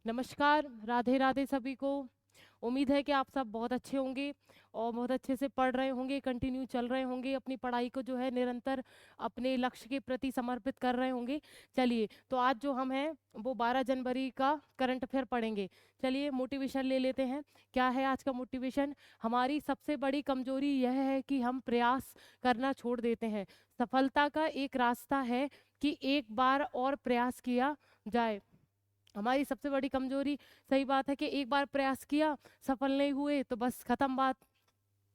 नमस्कार, राधे राधे सभी को। उम्मीद है कि आप सब बहुत अच्छे होंगे और बहुत अच्छे से पढ़ रहे होंगे, कंटिन्यू चल रहे होंगे, अपनी पढ़ाई को जो है निरंतर अपने लक्ष्य के प्रति समर्पित कर रहे होंगे। चलिए, तो आज जो हम हैं वो 12 जनवरी का करंट अफेयर पढ़ेंगे। चलिए, मोटिवेशन ले लेते हैं। क्या है आज का मोटिवेशन? हमारी सबसे बड़ी कमजोरी यह है कि हम प्रयास करना छोड़ देते हैं। सफलता का एक रास्ता है कि एक बार और प्रयास किया जाए। हमारी सबसे बड़ी कमजोरी, सही बात है, कि एक बार प्रयास किया, सफल नहीं हुए तो बस खत्म बात,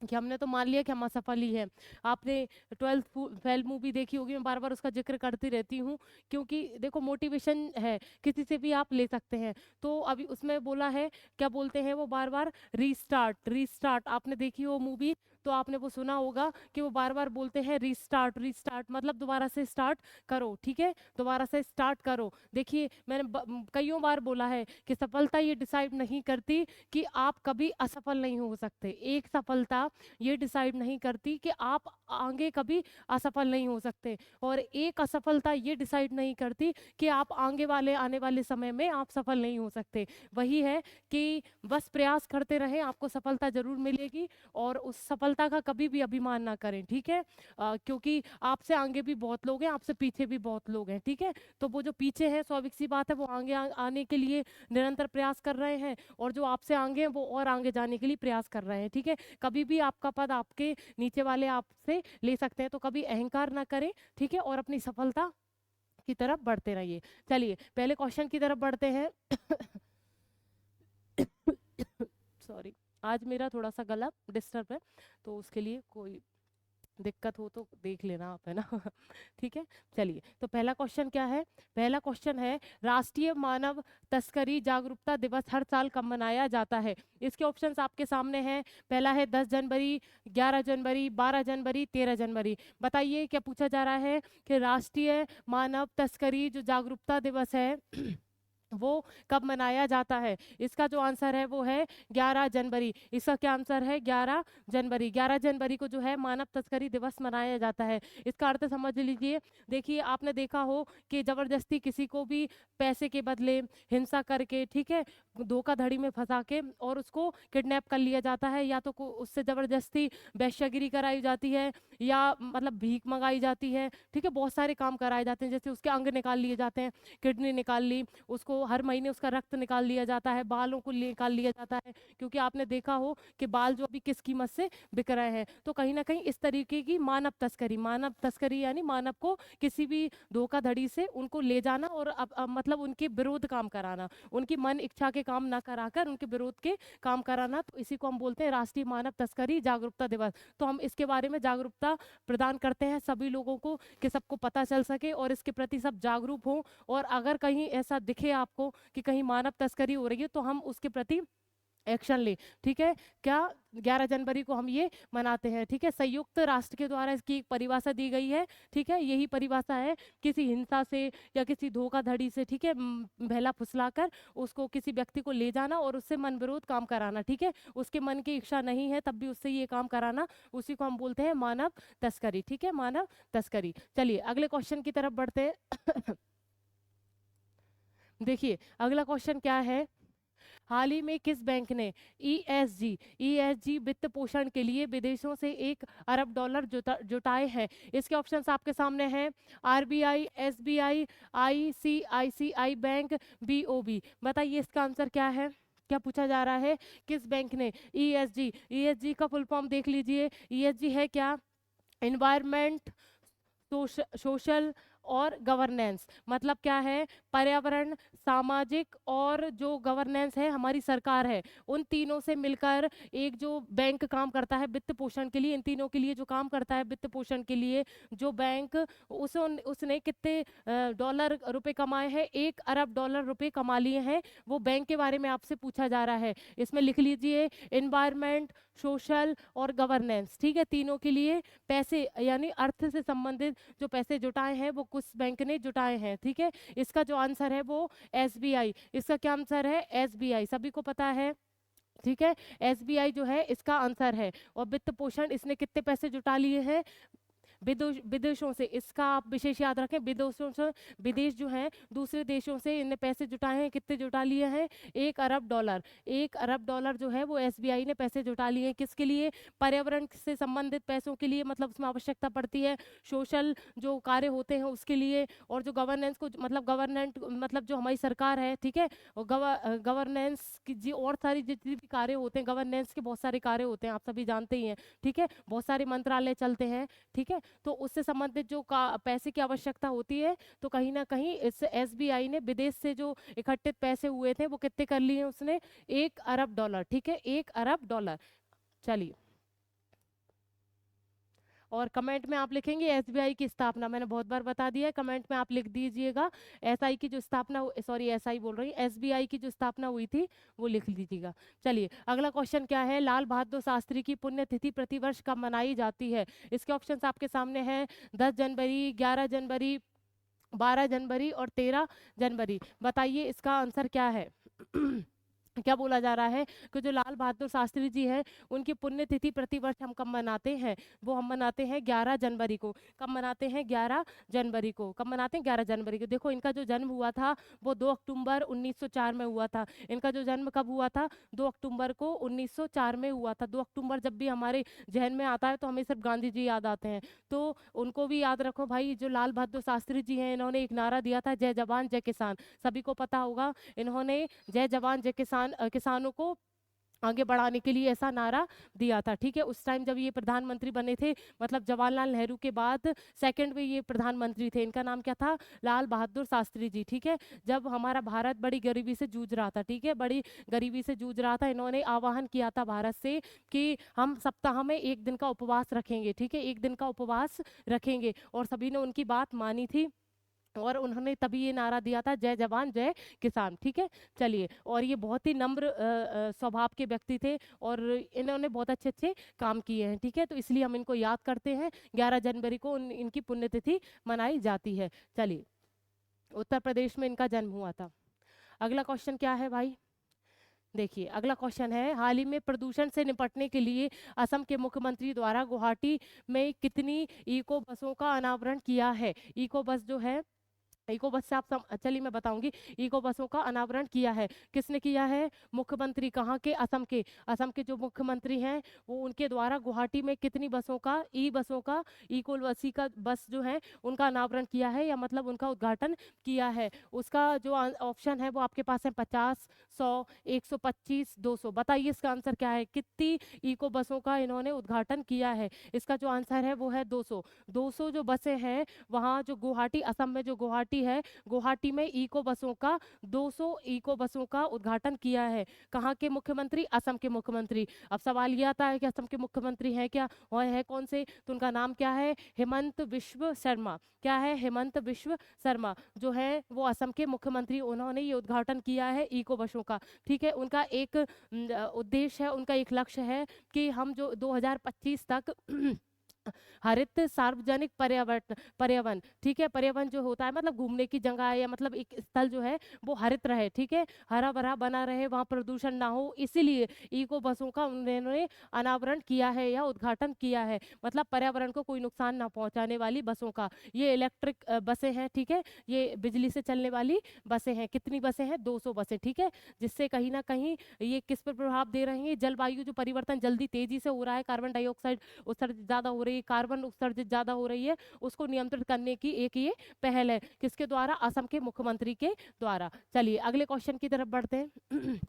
कि हमने तो मान लिया कि हम असफल ही हैं। आपने 12th फेल मूवी देखी होगी, मैं बार बार उसका जिक्र करती रहती हूँ, क्योंकि देखो मोटिवेशन है, किसी से भी आप ले सकते हैं। तो अभी उसमें बोला है, क्या बोलते हैं वो बार बार, रीस्टार्ट रीस्टार्ट। आपने देखी हो मूवी तो आपने वो सुना होगा कि वो बार बार बोलते हैं रीस्टार्ट रीस्टार्ट, मतलब दोबारा से स्टार्ट करो, ठीक है, दोबारा से स्टार्ट करो। देखिए, मैंने कईयों बार बोला है कि सफलता ये डिसाइड नहीं करती कि आप कभी असफल नहीं हो सकते। एक सफलता ये डिसाइड नहीं करती कि आप आगे कभी असफल नहीं हो सकते, और एक असफलता ये डिसाइड नहीं करती कि आप आगे वाले आने वाले समय में आप सफल नहीं हो सकते। वही है कि बस प्रयास करते रहें, आपको सफलता जरूर मिलेगी, और उस सफलता का कभी भी अभिमान ना करें, ठीक है। क्योंकि आपसे आगे भी बहुत लोग हैं, आपसे पीछे भी बहुत लोग हैं, ठीक है। तो वो जो पीछे हैं, स्वाभाविक सी बात है, वो आगे आने के लिए निरंतर प्रयास कर रहे हैं, और जो आपसे आगे हैं वो और आगे जाने के लिए प्रयास कर रहे हैं, ठीक है। कभी भी आपका पद आपके नीचे वाले आपसे ले सकते हैं, तो कभी अहंकार ना करें, ठीक है, और अपनी सफलता की तरफ बढ़ते रहिए। चलिए, पहले क्वेश्चन की तरफ बढ़ते हैं। सॉरी, आज मेरा थोड़ा सा गला डिस्टर्ब है, तो उसके लिए कोई दिक्कत हो तो देख लेना आप, है ना। ठीक है। चलिए, तो पहला क्वेश्चन क्या है? पहला क्वेश्चन है, राष्ट्रीय मानव तस्करी जागरूकता दिवस हर साल कब मनाया जाता है? इसके ऑप्शंस आपके सामने हैं। पहला है 10 जनवरी, 11 जनवरी, 12 जनवरी, 13 जनवरी। बताइए क्या पूछा जा रहा है, कि राष्ट्रीय मानव तस्करी जो जागरूकता दिवस है वो कब मनाया जाता है? इसका जो आंसर है वो है 11 जनवरी। इसका क्या आंसर है? 11 जनवरी। 11 जनवरी को जो है मानव तस्करी दिवस मनाया जाता है। इसका अर्थ समझ लीजिए। देखिए, आपने देखा हो कि जबरदस्ती किसी को भी पैसे के बदले हिंसा करके, ठीक है, धोखाधड़ी में फंसा के और उसको किडनैप कर लिया जाता है, या तो उससे जबरदस्ती वेश्यागिरी कराई जाती है, या मतलब भीख मंगाई जाती है, ठीक है, बहुत सारे काम कराए जाते हैं, जैसे उसके अंग निकाल लिए जाते हैं, किडनी निकाल ली, उसको हर महीने उसका रक्त निकाल लिया जाता है, बालों को निकाल लिया जाता है, क्योंकि आपने देखा हो कि बाल जो अभी किस कीमत से बिक रहे हैं। तो कहीं ना कहीं इस तरीके की मानव तस्करी यानी मानव को किसी भी धोखाधड़ी से उनको ले जाना, और मतलब उनके विरोध काम कराना, उनकी मन इच्छा के काम ना कराकर उनके विरोध के काम कराना, तो इसी को हम बोलते हैं राष्ट्रीय मानव तस्करी जागरूकता दिवस। तो हम इसके बारे में जागरूकता प्रदान करते हैं सभी लोगों को, कि सबको पता चल सके और इसके प्रति सब जागरूक हों। और अगर कहीं ऐसा दिखे आपको कि कहीं मानव तस्करी हो रही है, तो हम उसके प्रति एक्शन ले, ठीक है। क्या? 11 जनवरी को हम ये मनाते हैं, ठीक है। संयुक्त राष्ट्र के द्वारा इसकी एक परिभाषा दी गई है, ठीक है। यही परिभाषा है, किसी हिंसा से या किसी धोखाधड़ी से, ठीक है, बहला फुसलाकर उसको किसी व्यक्ति को ले जाना और उससे मन विरोध काम कराना, ठीक है, उसके मन की इच्छा नहीं है तब भी उससे ये काम कराना, उसी को हम बोलते हैं मानव तस्करी, ठीक है, मानव तस्करी। चलिए, अगले क्वेश्चन की तरफ बढ़ते हैं। देखिए, अगला क्वेश्चन क्या है? हाल ही में किस बैंक ने ईएसजी वित्त पोषण के लिए विदेशों से 1 अरब डॉलर जुटाए हैं? इसके ऑप्शंस आपके सामने हैं। RBI, SBI, ICICI bank, BOB. बताइए इसका आंसर क्या है? क्या पूछा जा रहा है? किस बैंक ने ईएसजी का फुल फॉर्म देख लीजिए। ईएसजी है क्या? इन्वायरमेंट, सोशल और गवर्नेंस। मतलब क्या है? पर्यावरण, सामाजिक और जो गवर्नेंस है, हमारी सरकार है, उन तीनों से मिलकर एक जो बैंक काम करता है वित्त पोषण के लिए, इन तीनों के लिए जो काम करता है वित्त पोषण के लिए, जो बैंक, उसने कितने डॉलर रुपए कमाए हैं? 1 अरब डॉलर रुपए कमा लिए हैं। वो बैंक के बारे में आपसे पूछा जा रहा है। इसमें लिख लीजिए, एनवायरमेंट, सोशल और गवर्नेंस, ठीक है। तीनों के लिए पैसे यानी अर्थ से संबंधित जो पैसे जुटाए हैं वो कुछ बैंक ने जुटाए हैं, ठीक है। इसका जो आंसर है वो एसबीआई। इसका क्या आंसर है? एसबीआई, सभी को पता है, ठीक है। एसबीआई जो है इसका आंसर है। और वित्त पोषण इसने कितने पैसे जुटा लिए हैं? विदेशों से, इसका आप विशेष याद रखें, विदेशों से, विदेश जो है दूसरे देशों से इनने पैसे जुटाए हैं, कितने जुटा लिए हैं, 1 अरब डॉलर। 1 अरब डॉलर जो है वो एसबीआई ने पैसे जुटा लिए हैं, किसके लिए, पर्यावरण से संबंधित पैसों के लिए, मतलब उसमें आवश्यकता पड़ती है, सोशल जो कार्य होते हैं उसके लिए, और जो गवर्नेंस को मतलब गवर्नमेंट मतलब जो हमारी सरकार है, ठीक है, और गवर्नेंस की जी और सारी जितनी भी कार्य होते हैं, गवर्नेंस के बहुत सारे कार्य होते हैं, आप सभी जानते ही हैं, ठीक है, बहुत सारे मंत्रालय चलते हैं, ठीक है, तो उससे संबंधित जो पैसे की आवश्यकता होती है, तो कहीं ना कहीं इस एसबीआई ने विदेश से जो इकट्ठित पैसे हुए थे वो कितने कर लिए उसने, 1 अरब डॉलर, ठीक है, 1 अरब डॉलर। चलिए, और कमेंट में आप लिखेंगे एसबीआई की स्थापना, मैंने बहुत बार बता दिया है, कमेंट में आप लिख दीजिएगा एसआई की जो स्थापना, सॉरी एसआई बोल रही, एसबीआई की जो स्थापना हुई थी वो लिख लीजिएगा। चलिए, अगला क्वेश्चन क्या है, लाल बहादुर शास्त्री की पुण्यतिथि प्रतिवर्ष कब मनाई जाती है? इसके ऑप्शंस आपके सामने हैं, 10 जनवरी, 11 जनवरी, 12 जनवरी और 13 जनवरी। बताइए इसका आंसर क्या है? क्या बोला जा रहा है कि जो लाल बहादुर शास्त्री जी हैं उनकी पुण्यतिथि प्रतिवर्ष हम कब मनाते हैं, वो हम मनाते हैं 11 जनवरी को। कब मनाते हैं? 11 जनवरी को। कब मनाते हैं? 11 जनवरी को। देखो, इनका जो जन्म हुआ था वो 2 अक्टूबर 1904 में हुआ था। इनका जो जन्म कब हुआ था? 2 अक्टूबर को 1904 में हुआ था। 2 अक्टूबर जब भी हमारे जहन में आता है तो हमें सिर्फ गांधी जी याद आते हैं, तो उनको भी याद रखो भाई। जो लाल बहादुर शास्त्री जी हैं इन्होंने एक नारा दिया था, जय जवान जय किसान, सभी को पता होगा। इन्होंने जय जवान जय किसान, किसानों को आगे बढ़ाने के लिए ऐसा नारा दिया था, ठीक है। उस टाइम जब ये प्रधानमंत्री बने थे, मतलब जवाहरलाल नेहरू के बाद सेकंड में ये प्रधानमंत्री थे। इनका नाम क्या था? लाल बहादुर शास्त्री जी, ठीक है। जब हमारा भारत बड़ी गरीबी से जूझ रहा था, ठीक है, बड़ी गरीबी से जूझ रहा था, इन्होंने आह्वान किया था भारत से कि हम सप्ताह में 1 दिन का उपवास रखेंगे, ठीक है, 1 दिन का उपवास रखेंगे, और सभी ने उनकी बात मानी थी, और उन्होंने तभी ये नारा दिया था, जय जवान जय किसान, ठीक है। चलिए, और ये बहुत ही नम्र स्वभाव के व्यक्ति थे, और इन्होंने बहुत अच्छे अच्छे काम किए हैं, ठीक है, तो इसलिए हम इनको याद करते हैं। 11 जनवरी को इनकी पुण्यतिथि मनाई जाती है। चलिए, उत्तर प्रदेश में इनका जन्म हुआ था। अगला क्वेश्चन क्या है भाई? देखिए, अगला क्वेश्चन है, हाल ही में प्रदूषण से निपटने के लिए असम के मुख्यमंत्री द्वारा गुवाहाटी में कितनी इको बसों का अनावरण किया है? इको बस जो है, इको बस से आप चलिए मैं बताऊंगी। इको बसों का अनावरण किया है, किसने किया है? मुख्यमंत्री, कहाँ के? असम के। असम के जो मुख्यमंत्री हैं वो, उनके द्वारा गुवाहाटी में कितनी बसों का, ई बसों का, इको बसी का बस जो है उनका अनावरण किया है, या मतलब उनका उद्घाटन किया है? उसका जो ऑप्शन है वो आपके पास है, 50, 100, 125, 200। बताइए इसका आंसर क्या है, कितनी इको बसों का इन्होंने उद्घाटन किया है? इसका जो आंसर है वो है 200। 200 जो बसें हैं वहाँ, जो गुवाहाटी, असम में जो गुवाहाटी है, गुवाहाटी में इको बसों का, 200 इको बसों का उद्घाटन किया है। कहाँ के मुख्यमंत्री? असम के मुख्यमंत्री। अब सवाल ये आता है कि असम के मुख्यमंत्री हैं क्या, और है कौन से? तो उनका नाम क्या है? हेमंत बिश्व शर्मा। क्या है? हेमंत बिश्व शर्मा जो है वो असम के मुख्यमंत्री, उन्होंने ये उद्घाटन किया है इको बसों का, ठीक है। उनका एक उद्देश्य है, उनका एक लक्ष्य है कि हम जो 2025 तक हरित सार्वजनिक पर्यावरण, पर्यावरण, ठीक है, पर्यावरण जो होता है मतलब घूमने की जगह, या मतलब एक स्थल जो है वो हरित रहे, ठीक है, हरा भरा बना रहे, वहाँ प्रदूषण ना हो, इसीलिए इको बसों का उन्होंने अनावरण किया है या उद्घाटन किया है, मतलब पर्यावरण को कोई नुकसान ना पहुंचाने वाली बसों का। ये इलेक्ट्रिक बसें हैं, ठीक है, ये बिजली से चलने वाली बसें हैं। कितनी बसें हैं? 200 बसें, ठीक है, जिससे कहीं ना कहीं ये किस पर प्रभाव दे रही है? जलवायु जो परिवर्तन जल्दी तेजी से हो रहा है, कार्बन डाइऑक्साइड उत्सर्जित ज्यादा हो रही है, कार्बन उत्सर्जित ज्यादा हो रही है, उसको नियंत्रित करने की एक ये पहल है। किसके द्वारा? असम के मुख्यमंत्री के द्वारा। चलिए, अगले क्वेश्चन की तरफ बढ़ते हैं।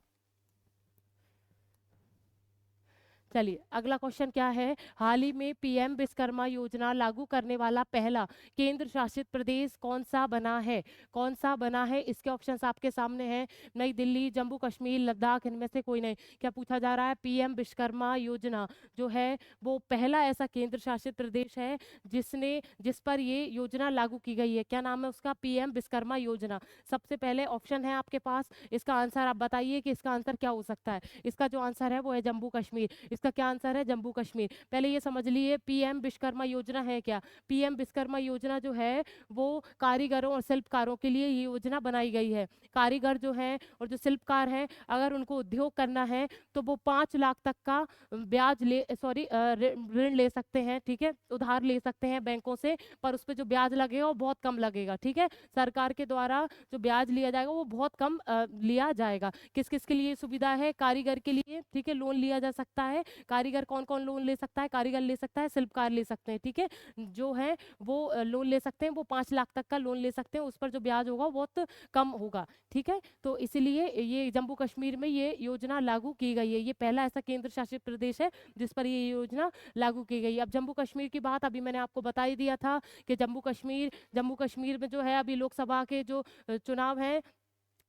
चलिए, अगला क्वेश्चन क्या है, हाल ही में पीएम विश्वकर्मा योजना लागू करने वाला पहला केंद्र शासित प्रदेश कौन सा बना है? कौन सा बना है? इसके ऑप्शंस आपके सामने हैं, नई दिल्ली, जम्मू कश्मीर, लद्दाख, इनमें से कोई नहीं। क्या पूछा जा रहा है? पीएम विश्वकर्मा योजना जो है वो पहला ऐसा केंद्र शासित प्रदेश है जिस पर ये योजना लागू की गई है। क्या नाम है उसका? पीएम विश्वकर्मा योजना। सबसे पहले ऑप्शन है आपके पास, इसका आंसर आप बताइए कि इसका आंसर क्या हो सकता है। इसका जो आंसर है वो है जम्मू कश्मीर। इसका क्या आंसर है? जम्मू कश्मीर। पहले ये समझ लिए पीएम विश्वकर्मा योजना है क्या। पीएम विश्वकर्मा योजना जो है वो कारीगरों और शिल्पकारों के लिए ये योजना बनाई गई है। कारीगर जो हैं और जो शिल्पकार हैं, अगर उनको उद्योग करना है तो वो 5 लाख तक का ब्याज ले सॉरी ऋण ले सकते हैं, ठीक है, उधार ले सकते हैं बैंकों से, पर उस पे जो ब्याज लगेगा वो बहुत कम लगेगा, ठीक है। सरकार के द्वारा जो ब्याज लिया जाएगा वो बहुत कम लिया जाएगा। किस किस के लिए सुविधा है? कारीगर के लिए, ठीक है, लोन लिया जा सकता है। कारीगर कौन कौन लोन ले सकता है? कारीगर ले सकता है, शिल्पकार ले सकते हैं, ठीक है, जो है वो लोन ले सकते हैं, वो 5 लाख तक का लोन ले सकते हैं, उस पर जो ब्याज होगा वो बहुत कम होगा, ठीक है। तो इसीलिए ये जम्मू कश्मीर में ये योजना लागू की गई है। ये पहला ऐसा केंद्र शासित प्रदेश है जिस पर ये योजना लागू की गई। अब जम्मू कश्मीर की बात अभी मैंने आपको बता ही दिया था कि जम्मू कश्मीर में जो है अभी लोकसभा के जो चुनाव हैं,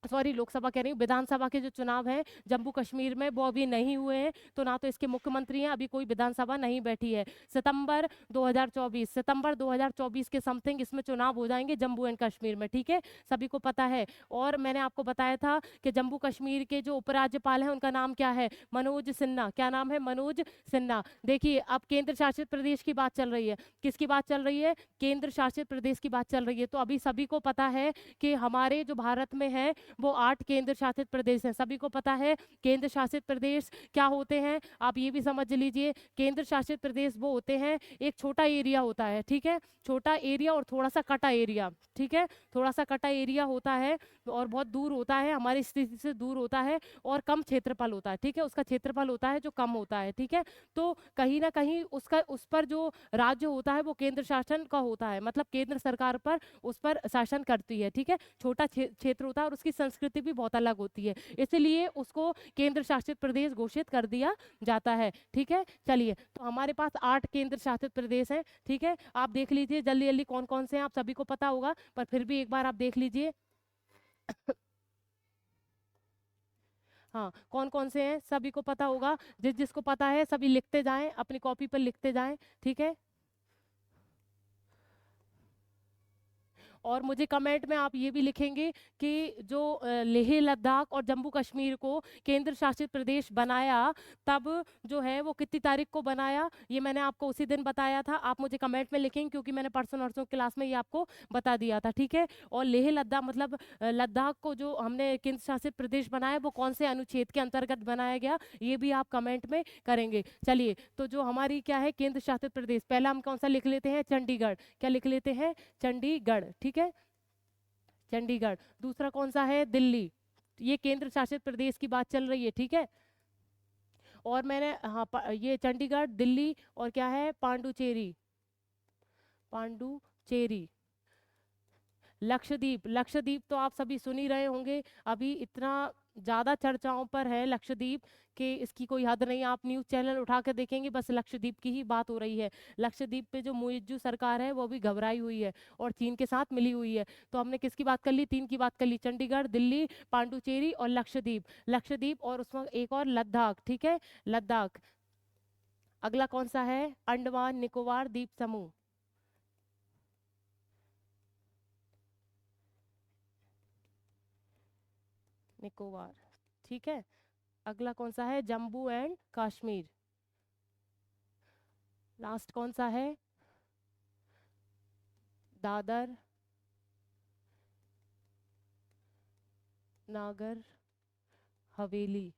सॉरी लोकसभा कह रही हूँ, विधानसभा के जो चुनाव हैं जम्मू कश्मीर में वो अभी नहीं हुए हैं, तो ना तो इसके मुख्यमंत्री हैं, अभी कोई विधानसभा नहीं बैठी है। सितंबर 2024 के समथिंग इसमें चुनाव हो जाएंगे जम्मू एंड कश्मीर में, ठीक है, सभी को पता है। और मैंने आपको बताया था कि जम्मू कश्मीर के जो उपराज्यपाल हैं उनका नाम क्या है? मनोज सिन्हा। क्या नाम है? मनोज सिन्हा। देखिए अब केंद्र शासित प्रदेश की बात चल रही है। किसकी बात चल रही है? केंद्र शासित प्रदेश की बात चल रही है। तो अभी सभी को पता है कि हमारे जो भारत में है वो 8 केंद्र शासित प्रदेश हैं, सभी को पता है। केंद्र शासित प्रदेश क्या होते हैं आप ये भी समझ लीजिए। केंद्र शासित प्रदेश वो होते हैं, एक छोटा एरिया होता है, ठीक है, छोटा एरिया और थोड़ा सा कटा एरिया, ठीक है, थोड़ा सा कटा एरिया होता है और बहुत दूर होता है, हमारी स्थिति से दूर होता है और कम क्षेत्रफल होता है, ठीक है, उसका क्षेत्रफल होता है जो कम होता है, ठीक है। तो कहीं ना कहीं उसका उस पर जो राज्य होता है वो केंद्र शासन का होता है, मतलब केंद्र सरकार पर उस पर शासन करती है, ठीक है। छोटा क्षेत्र होता है और उसकी संस्कृति भी बहुत अलग होती है, इसलिए उसको केंद्र शासित प्रदेश घोषित कर दिया जाता है, ठीक है। चलिए तो हमारे पास 8 केंद्र शासित प्रदेश हैं, ठीक है। आप देख लीजिए जल्दी जल्दी कौन कौन से हैं, आप सभी को पता होगा पर फिर भी एक बार आप देख लीजिए। हाँ कौन कौन से हैं सभी को पता होगा, जिस जिसको पता है सभी लिखते जाएं, अपनी कॉपी पर लिखते जाएं, ठीक है। और मुझे कमेंट में आप ये भी लिखेंगे कि जो लेह लद्दाख और जम्मू कश्मीर को केंद्र शासित प्रदेश बनाया तब जो है वो कितनी तारीख को बनाया, ये मैंने आपको उसी दिन बताया था। आप मुझे कमेंट में लिखेंगे क्योंकि मैंने परसों नरसों क्लास में ये आपको बता दिया था, ठीक है। और लेह लद्दाख मतलब लद्दाख को जो हमने केंद्र शासित प्रदेश बनाया वो कौन से अनुच्छेद के अंतर्गत बनाया गया, ये भी आप कमेंट में करेंगे। चलिए तो जो हमारी क्या है केंद्र शासित प्रदेश, पहला हम कौन सा लिख लेते हैं? चंडीगढ़। क्या लिख लेते हैं? चंडीगढ़, ठीक है, चंडीगढ़। दूसरा कौन सा है? दिल्ली। ये केंद्र शासित प्रदेश की बात चल रही है, ठीक है। और मैंने हाँ ये चंडीगढ़, दिल्ली और क्या है? पांडुचेरी, पांडुचेरी। लक्षद्वीप, लक्षद्वीप तो आप सभी सुन ही रहे होंगे, अभी इतना ज़्यादा चर्चाओं पर है लक्षद्वीप कि इसकी कोई हद नहीं। आप न्यूज़ चैनल उठा के देखेंगे बस लक्षद्वीप की ही बात हो रही है। लक्षद्वीप पे जो मुइज्जू सरकार है वो भी घबराई हुई है और चीन के साथ मिली हुई है। तो हमने किसकी बात कर ली? 3 की बात कर ली, चंडीगढ़, दिल्ली, पांडुचेरी और लक्षद्वीप। लक्षद्वीप और उसमें एक और लद्दाख, ठीक है, लद्दाख। अगला कौन सा है? अंडमान निकोबार द्वीप समूह। निकोबार, ठीक है। अगला कौन सा है? जम्मू एंड कश्मीर। लास्ट कौन सा है? दादर नागर हवेली।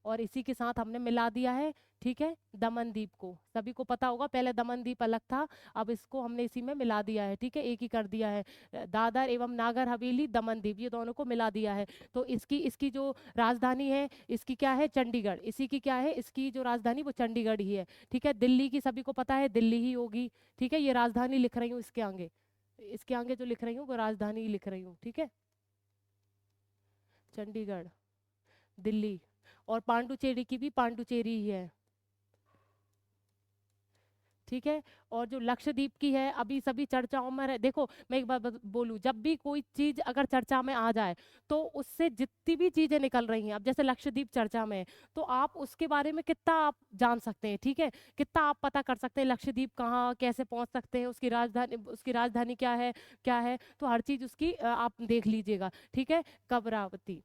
और इसी के साथ हमने मिला दिया है, ठीक है, दमन द्वीप को। सभी को पता होगा पहले दमन द्वीप अलग था, अब इसको हमने इसी में मिला दिया है, ठीक है, एक ही कर दिया है। दादर एवं नागर हवेली, दमन द्वीप, ये दोनों को मिला दिया है। तो इसकी इसकी जो राजधानी है इसकी क्या है? चंडीगढ़। इसी की क्या है? इसकी जो राजधानी वो चंडीगढ़ ही है, ठीक है। दिल्ली की सभी को पता है दिल्ली ही होगी, ठीक है। ये राजधानी लिख रही हूँ इसके आगे जो लिख रही हूँ वो राजधानी ही लिख रही हूँ, ठीक है। चंडीगढ़, दिल्ली और पांडुचेरी की भी पांडुचेरी ही है, ठीक है। और जो लक्षद्वीप की है अभी सभी चर्चाओं में रहे। देखो मैं एक बात बोलूं, जब भी कोई चीज अगर चर्चा में आ जाए तो उससे जितनी भी चीजें निकल रही हैं, अब जैसे लक्षद्वीप चर्चा में है तो आप उसके बारे में कितना आप जान सकते हैं, ठीक है, कितना आप पता कर सकते हैं लक्षद्वीप कहाँ कैसे पहुंच सकते हैं, उसकी राजधानी क्या है, तो हर चीज उसकी आप देख लीजिएगा, ठीक है। कवरावती,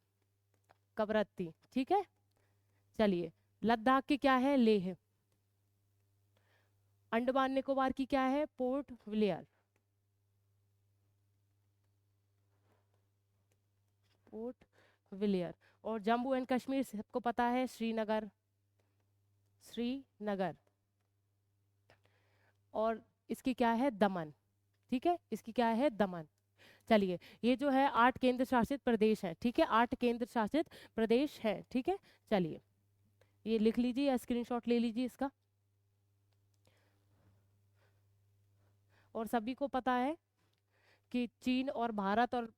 कवरत्ती, ठीक है। चलिए लद्दाख की क्या है? लेह। अंडमान निकोबार की क्या है, पोर्ट ब्लेयर, पोर्ट ब्लेयर। और जम्मू एंड कश्मीर सबको पता है, श्रीनगर, श्रीनगर। और इसकी क्या है, दमन। ठीक है, इसकी क्या है, दमन। चलिए, ये जो है 8 केंद्र शासित प्रदेश है। ठीक है, 8 केंद्र शासित प्रदेश है। ठीक है, चलिए ये लिख लीजिए या स्क्रीनशॉट ले लीजिए इसका। और सभी को पता है कि चीन और भारत और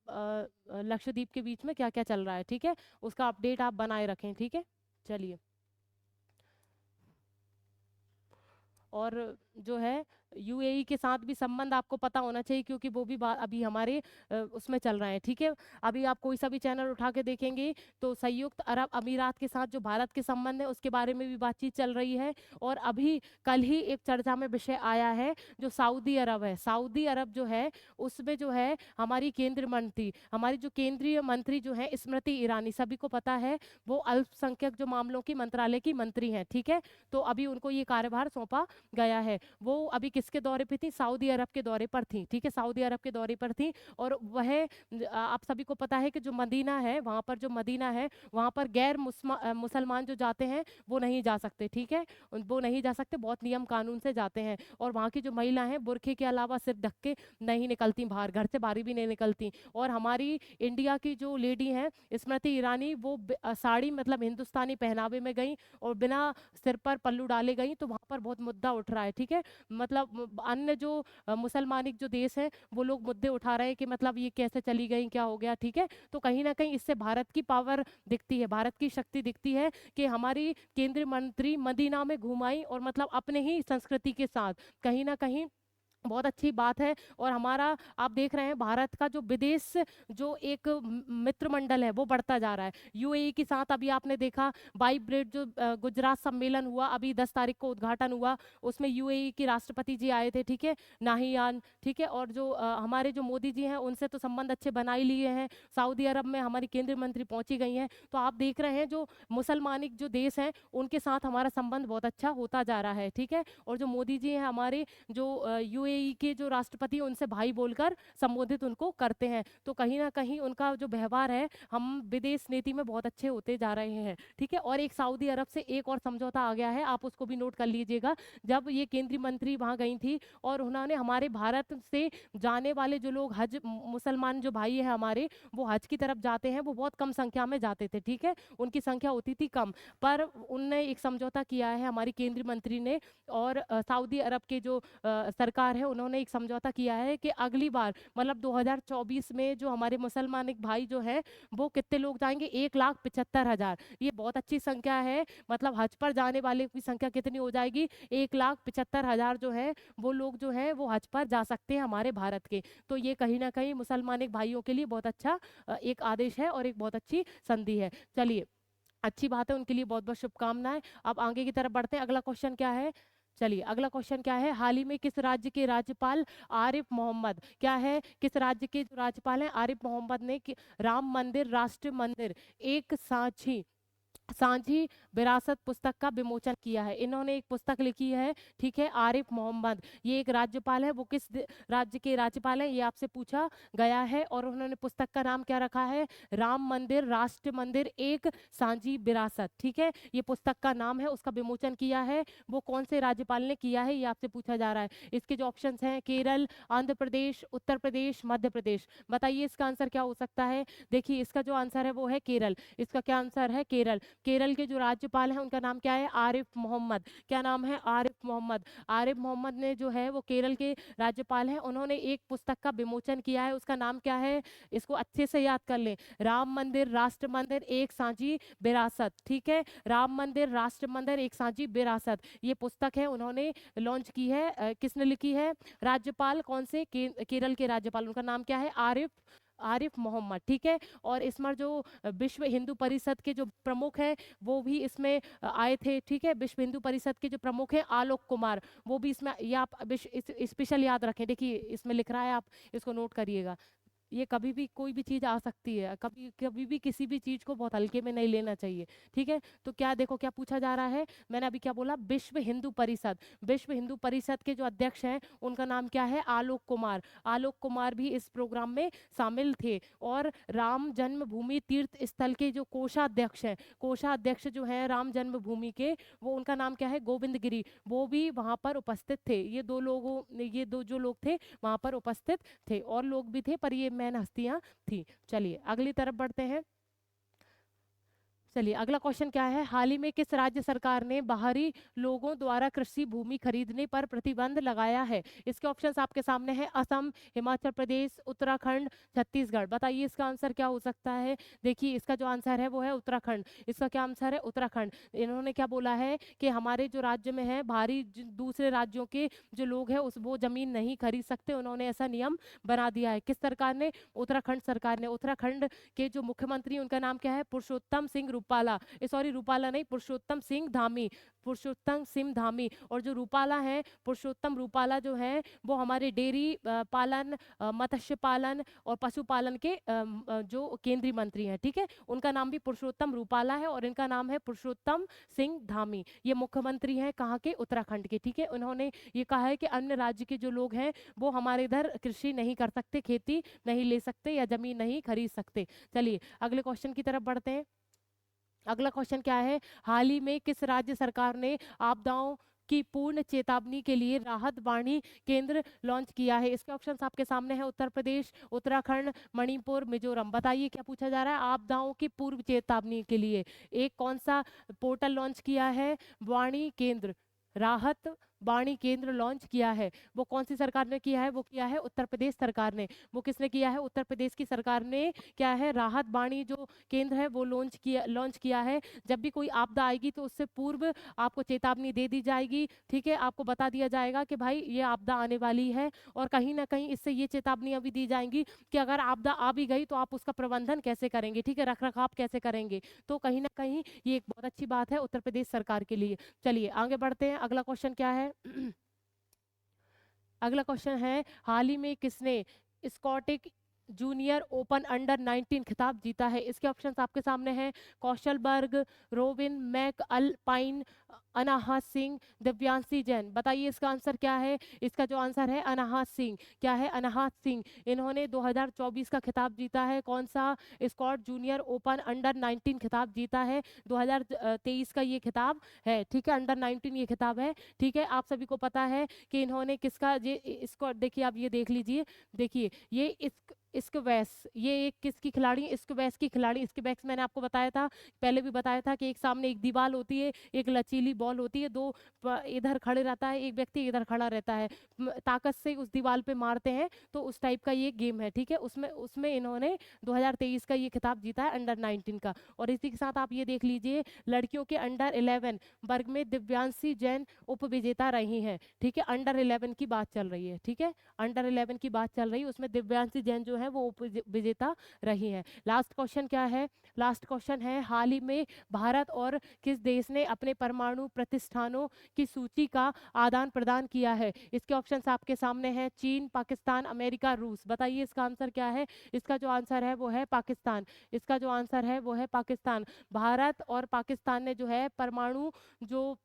लक्षद्वीप के बीच में क्या क्या चल रहा है। ठीक है, उसका अपडेट आप बनाए रखें। ठीक है, चलिए। और जो है यूएई के साथ भी संबंध आपको पता होना चाहिए, क्योंकि वो भी अभी हमारे उसमें चल रहे हैं। ठीक है, अभी आप कोई सा भी चैनल उठा के देखेंगे तो संयुक्त अरब अमीरात के साथ जो भारत के संबंध है उसके बारे में भी बातचीत चल रही है। और अभी कल ही एक चर्चा में विषय आया है जो सऊदी अरब है। सऊदी अरब जो है उसमें जो है हमारी केंद्रीय मंत्री, हमारी जो केंद्रीय मंत्री जो है स्मृति ईरानी, सभी को पता है वो अल्पसंख्यक जो मामलों की मंत्रालय की मंत्री हैं। ठीक है, तो अभी उनको ये कार्यभार सौंपा गया है। वो अभी किसके दौरे पे थी, सऊदी अरब के दौरे पर थी। ठीक है, सऊदी अरब के दौरे पर थी। और वह आप सभी को पता है कि जो मदीना है, वहाँ पर जो मदीना है वहाँ पर गैर मुसलमान जो जाते हैं वो नहीं जा सकते। ठीक है, वो नहीं जा सकते, बहुत नियम कानून से जाते हैं। और वहाँ की जो महिला हैं बुरखे के अलावा सिर्फ ढक के नहीं निकलती बाहर, घर से बाहर भी नहीं निकलती। और हमारी इंडिया की जो लेडी हैं स्मृति ईरानी, वो साड़ी मतलब हिंदुस्तानी पहनावे में गई और बिना सिर पर पल्लू डाले गई, तो वहाँ पर बहुत मुद्दा उठ रहा है। ठीक है, मतलब अन्य जो मुसलमानिक जो देश हैं वो लोग मुद्दे उठा रहे हैं कि मतलब ये कैसे चली गई, क्या हो गया। ठीक है, तो कहीं ना कहीं इससे भारत की पावर दिखती है, भारत की शक्ति दिखती है कि हमारी केंद्रीय मंत्री मदीना में घुमाई और मतलब अपने ही संस्कृति के साथ, कहीं ना कहीं बहुत अच्छी बात है। और हमारा आप देख रहे हैं भारत का जो विदेश जो एक मित्र मंडल है वो बढ़ता जा रहा है। यूएई के साथ अभी आपने देखा वाइब्रेट जो गुजरात सम्मेलन हुआ, अभी 10 तारीख को उद्घाटन हुआ, उसमें यूएई के राष्ट्रपति जी आए थे। ठीक है, नाहियान। ठीक है, और जो हमारे जो मोदी जी हैं उनसे तो संबंध अच्छे बना ही लिए हैं। सऊदी अरब में हमारी केंद्रीय मंत्री पहुंची गई हैं। तो आप देख रहे हैं जो मुसलमानिक जो देश हैं उनके साथ हमारा संबंध बहुत अच्छा होता जा रहा है। ठीक है, और जो मोदी जी हैं हमारे जो यूएई के जो राष्ट्रपति उनसे भाई बोलकर संबोधित उनको करते हैं। तो कहीं ना कहीं उनका जो व्यवहार है, हम विदेश नीति में बहुत अच्छे होते जा रहे हैं। ठीक है, और एक सऊदी अरब से एक और समझौता आ गया है, आप उसको भी नोट कर लीजिएगा। जब ये केंद्रीय मंत्री वहां गई थी और उन्होंने हमारे भारत से जाने वाले जो लोग हज मुसलमान जो भाई है हमारे, वो हज की तरफ जाते हैं, वो बहुत कम संख्या में जाते थे। ठीक है, उनकी संख्या होती थी कम, पर उनने एक समझौता किया है हमारी केंद्रीय मंत्री ने और सऊदी अरब के जो सरकार है उन्होंने एक समझौता किया है कि अगली बार मतलब 2024 में जो हमारे मुसलमान भाई जो है वो कितने लोग जाएंगे, 1,75,000। ये बहुत अच्छी संख्या है। मतलब हज पर जाने वाले की संख्या कितनी हो जाएगी, 1,75,000 जो है वो लोग जो है वो हज पर जा सकते हैं हमारे भारत के। तो ये कहीं ना कहीं मुसलमान भाइयों के लिए बहुत अच्छा एक आदेश है और एक बहुत अच्छी संधि है। चलिए, अच्छी बात है, उनके लिए बहुत बहुत शुभकामनाएं। अब आगे की तरफ बढ़ते हैं। अगला क्वेश्चन क्या है, चलिए अगला क्वेश्चन क्या है, हाल ही में किस राज्य के राज्यपाल आरिफ मोहम्मद, क्या है, किस राज्य के जो राज्यपाल हैं आरिफ मोहम्मद ने राम मंदिर राष्ट्र मंदिर एक साझी सांझी विरासत पुस्तक का विमोचन किया है। इन्होंने एक पुस्तक लिखी है। ठीक है, आरिफ मोहम्मद ये एक राज्यपाल है, वो किस राज्य के राज्यपाल हैं ये आपसे पूछा गया है। और उन्होंने पुस्तक का नाम क्या रखा है, राम मंदिर राष्ट्र मंदिर एक सांझी विरासत। ठीक है, ये पुस्तक का नाम है, उसका विमोचन किया है वो कौन से राज्यपाल ने किया है ये आपसे पूछा जा रहा है। इसके जो ऑप्शंस हैं केरल, आंध्र प्रदेश, उत्तर प्रदेश, मध्य प्रदेश। बताइए इसका आंसर क्या हो सकता है। देखिए इसका जो आंसर है वो है केरल। इसका क्या आंसर है, केरल। केरल के जो राज्यपाल हैं उनका नाम क्या है, आरिफ मोहम्मद। क्या नाम है, आरिफ मोहम्मद। आरिफ मोहम्मद ने जो है वो केरल के राज्यपाल हैं, उन्होंने एक पुस्तक का विमोचन किया है, उसका नाम क्या है, इसको अच्छे से याद कर लें, राम मंदिर राष्ट्र मंदिर एक साझी विरासत। ठीक है, राम मंदिर राष्ट्र मंदिर एक साझी विरासत, ये पुस्तक है उन्होंने लॉन्च की है। किसने लिखी है, राज्यपाल कौन से, केरल के राज्यपाल, उनका नाम क्या है, आरिफ आरिफ मोहम्मद। ठीक है, और इसमें जो विश्व हिंदू परिषद के जो प्रमुख हैं वो भी इसमें आए थे। ठीक है, विश्व हिंदू परिषद के जो प्रमुख हैं आलोक कुमार, वो भी इसमें, ये आप स्पेशल याद रखें, देखिए इसमें लिख रहा है, आप इसको नोट करिएगा, ये कभी भी कोई भी चीज़ आ सकती है, कभी कभी भी किसी भी चीज़ को बहुत हल्के में नहीं लेना चाहिए। ठीक है, तो क्या देखो क्या पूछा जा रहा है, मैंने अभी क्या बोला, विश्व हिंदू परिषद, विश्व हिंदू परिषद के जो अध्यक्ष हैं उनका नाम क्या है, आलोक कुमार। आलोक कुमार भी इस प्रोग्राम में शामिल थे। और राम जन्मभूमि तीर्थ स्थल के जो कोषाध्यक्ष हैं, कोषाध्यक्ष जो हैं राम जन्मभूमि के, वो उनका नाम क्या है, गोविंद गिरी, वो भी वहां पर उपस्थित थे। ये दो जो लोग थे वहां पर उपस्थित थे, और लोग भी थे पर ये मेन हस्तियां थी। चलिए अगली तरफ बढ़ते हैं। चलिए अगला क्वेश्चन क्या है, हाल ही में किस राज्य सरकार ने बाहरी लोगों द्वारा कृषि भूमि खरीदने पर प्रतिबंध लगाया है? इसके ऑप्शंस आपके सामने हैं, असम, हिमाचल प्रदेश, उत्तराखंड, छत्तीसगढ़। बताइए इसका आंसर क्या हो सकता है। देखिए इसका जो आंसर है वो है उत्तराखंड। इसका क्या आंसर है, उत्तराखंड। इन्होंने क्या बोला है कि हमारे जो राज्य में है बाहरी दूसरे राज्यों के जो लोग हैं उस वो जमीन नहीं खरीद सकते, उन्होंने ऐसा नियम बना दिया है। किस सरकार ने, उत्तराखंड सरकार ने। उत्तराखंड के जो मुख्यमंत्री उनका नाम क्या है, पुरुषोत्तम सिंह रूपाला, सॉरी रूपाला नहीं, पुरुषोत्तम सिंह धामी, पुरुषोत्तम सिंह धामी। और जो रूपाला है, पुरुषोत्तम रूपाला जो है वो हमारे डेयरी पालन, मत्स्य पालन और पशुपालन के जो केंद्रीय मंत्री हैं। ठीक है, उनका नाम भी पुरुषोत्तम रूपाला है और इनका नाम है पुरुषोत्तम सिंह धामी। ये मुख्यमंत्री हैं कहाँ के, उत्तराखंड के। ठीक है, उन्होंने ये कहा है कि अन्य राज्य के जो लोग हैं वो हमारे इधर कृषि नहीं कर सकते, खेती नहीं ले सकते या जमीन नहीं खरीद सकते। चलिए अगले क्वेश्चन की तरफ बढ़ते हैं। अगला क्वेश्चन क्या है, हाल ही में किस राज्य सरकार ने आपदाओं की पूर्ण चेतावनी के लिए राहत वाणी केंद्र लॉन्च किया है? इसके ऑप्शंस आपके सामने हैं, उत्तर प्रदेश, उत्तराखंड, मणिपुर, मिजोरम। बताइए क्या पूछा जा रहा है, आपदाओं की पूर्व चेतावनी के लिए एक कौन सा पोर्टल लॉन्च किया है, वाणी केंद्र, राहत वाणी केंद्र लॉन्च किया है। वो कौन सी सरकार ने किया है, वो किया है उत्तर प्रदेश सरकार ने। वो किसने किया है, उत्तर प्रदेश की सरकार ने क्या है, राहत वाणी जो केंद्र है वो लॉन्च किया है। जब भी कोई आपदा आएगी तो उससे पूर्व आपको चेतावनी दे दी जाएगी। ठीक है, आपको बता दिया जाएगा कि भाई ये आपदा आने वाली है, और कहीं ना कहीं इससे ये चेतावनियां भी दी जाएंगी कि अगर आपदा आ भी गई तो आप उसका प्रबंधन कैसे करेंगे, ठीक है, रख रखाव कैसे करेंगे। तो कहीं ना कहीं ये एक बहुत अच्छी बात है उत्तर प्रदेश सरकार के लिए। चलिए आगे बढ़ते हैं, अगला क्वेश्चन क्या है अगला क्वेश्चन है, हाल ही में किसने स्कॉटिक जूनियर ओपन अंडर 19 खिताब जीता है? इसके ऑप्शंस आपके सामने हैं, कौशलबर्ग, Robin McAlpine, Anahat Singh, Divyanshi Jain. बताइए इसका आंसर क्या है। इसका जो आंसर है अनाहत सिंह। क्या है, अनाहत सिंह। इन्होंने 2024 का खिताब जीता है, कौन सा, स्कॉट जूनियर ओपन अंडर 19 खिताब जीता है। 2023 का ये खिताब है। ठीक है, अंडर 19 ये खिताब है। ठीक है, आप सभी को पता है कि इन्होंने किसका ये इसको देखिए, आप ये देख लीजिए, देखिए ये इस्क्वेस, ये एक किसकी खिलाड़ी, इस्क्वेस की खिलाड़ी। इस्क्वेस मैंने आपको बताया था, पहले भी बताया था कि एक सामने एक दीवार होती है, एक लचीली बॉल होती है, दो इधर खड़े रहता है, एक व्यक्ति इधर खड़ा रहता है, ताकत से उस दीवार पे मारते हैं, तो उस टाइप का ये गेम है। ठीक है, उसमें उसमें इन्होंने 2023 का ये खिताब जीता है अंडर 19 का। और इसी के साथ आप ये देख लीजिए, लड़कियों के अंडर 11 वर्ग में दिव्यांशी जैन उप विजेता रही हैं। ठीक है, अंडर 11 की बात चल रही है। ठीक है, अंडर 11 की बात चल रही है, उसमें दिव्यांशी जैन जो है वो उप विजेता रही हैं। लास्ट क्वेश्चन क्या है, लास्ट क्वेश्चन है, हाल ही में भारत और किस देश ने अपने परमाणु प्रतिष्ठानों की सूची का आदान प्रदान किया है? इसके ऑप्शंस आपके सामने हैं, चीन, पाकिस्तान, अमेरिका, रूस। बताइए इसका आंसर क्या है। इसका जो आंसर है वो है पाकिस्तान। इसका जो आंसर है वो है पाकिस्तान। भारत और पाकिस्तान ने जो है परमाणु जो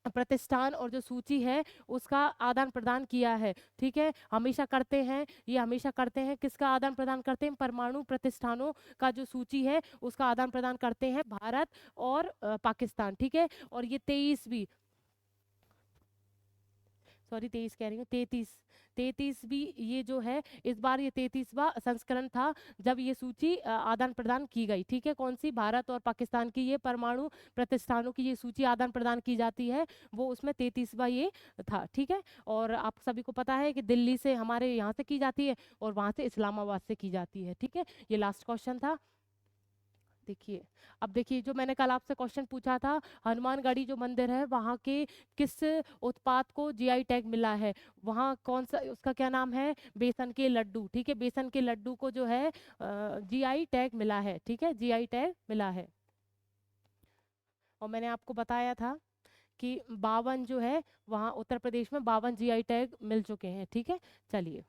प्रतिष्ठान और जो सूची है उसका आदान प्रदान किया है। ठीक है, हमेशा करते हैं, ये हमेशा करते हैं, किसका आदान प्रदान करते हैं, परमाणु प्रतिष्ठानों का जो सूची है उसका आदान प्रदान करते हैं भारत और पाकिस्तान। ठीक है, और ये 23वीं, सॉरी 23 कह रही हूँ, 33वीं ये जो है, इस बार ये 33वां संस्करण था जब ये सूची आदान प्रदान की गई। ठीक है, कौन सी, भारत और पाकिस्तान की ये परमाणु प्रतिष्ठानों की ये सूची आदान प्रदान की जाती है, वो उसमें 33वां ये था। ठीक है, और आप सभी को पता है कि दिल्ली से हमारे यहाँ से की जाती है और वहाँ से इस्लामाबाद से की जाती है। ठीक है, ये लास्ट क्वेश्चन था। देखिए, अब देखिए जो मैंने कल आपसे क्वेश्चन पूछा था, हनुमानगढ़ी जो मंदिर है वहाँ के किस उत्पाद को जीआई टैग मिला है? वहाँ कौन सा, उसका क्या नाम है, बेसन के लड्डू। ठीक है, बेसन के लड्डू को जो है जीआई टैग मिला है। ठीक है, जीआई टैग मिला है। और मैंने आपको बताया था कि 52 जो है वहाँ उत्तर प्रदेश में 52 जीआई टैग मिल चुके हैं। ठीक है, चलिए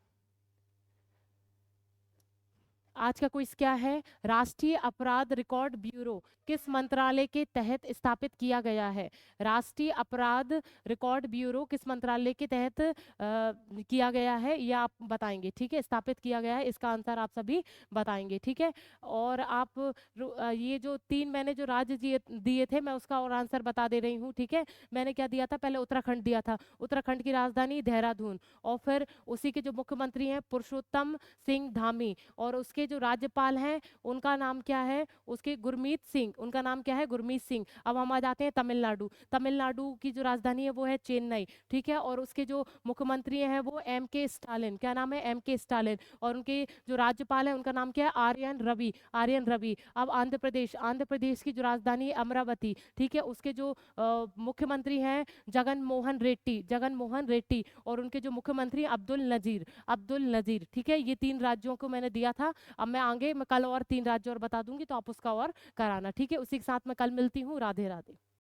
आज का क्विज क्या है? राष्ट्रीय अपराध रिकॉर्ड ब्यूरो किस मंत्रालय के तहत स्थापित किया गया है? राष्ट्रीय अपराध रिकॉर्ड ब्यूरो किस मंत्रालय के तहत किया गया है, ये आप बताएंगे, ठीक है? स्थापित किया गया है, इसका आंसर आप सभी बताएंगे, ठीक है? और आप ये जो 3 मैंने जो राज्य दिए दिए थे, मैं उसका और आंसर बता दे रही हूँ, ठीक है? मैंने क्या दिया था? पहले उत्तराखंड दिया था, उत्तराखंड की राजधानी देहरादून, और फिर उसी के जो मुख्यमंत्री हैं पुरुषोत्तम सिंह धामी, और उसके जो राज्यपाल हैं उनका नाम क्या है? उसके गुरमीत सिंह, उनका नाम क्या है? गुरमीत सिंह। अब हम आ जाते हैं तमिलनाडु। तमिलनाडु की जो राजधानी है वो है चेन्नई, ठीक है? और उसके जो मुख्यमंत्री हैं वो एम के स्टालिन, क्या नाम है? एम के स्टालिन। और उनके जो राज्यपाल है उनका नाम क्या है? आर्यन रवि, आर्यन रवि। अब आंध्र प्रदेश, आंध्र प्रदेश की जो राजधानी है अमरावती, ठीक है? उसके जो मुख्यमंत्री हैं जगन मोहन रेड्डी, जगन मोहन रेड्डी। और उनके जो मुख्यमंत्री हैं अब्दुल नजीर, अब्दुल नजीर, ठीक है? ये 3 राज्यों को मैंने दिया था। अब मैं आगे मैं कल और 3 राज्य और बता दूंगी, तो आप उसका और कराना, ठीक है? उसी के साथ मैं कल मिलती हूँ। राधे राधे।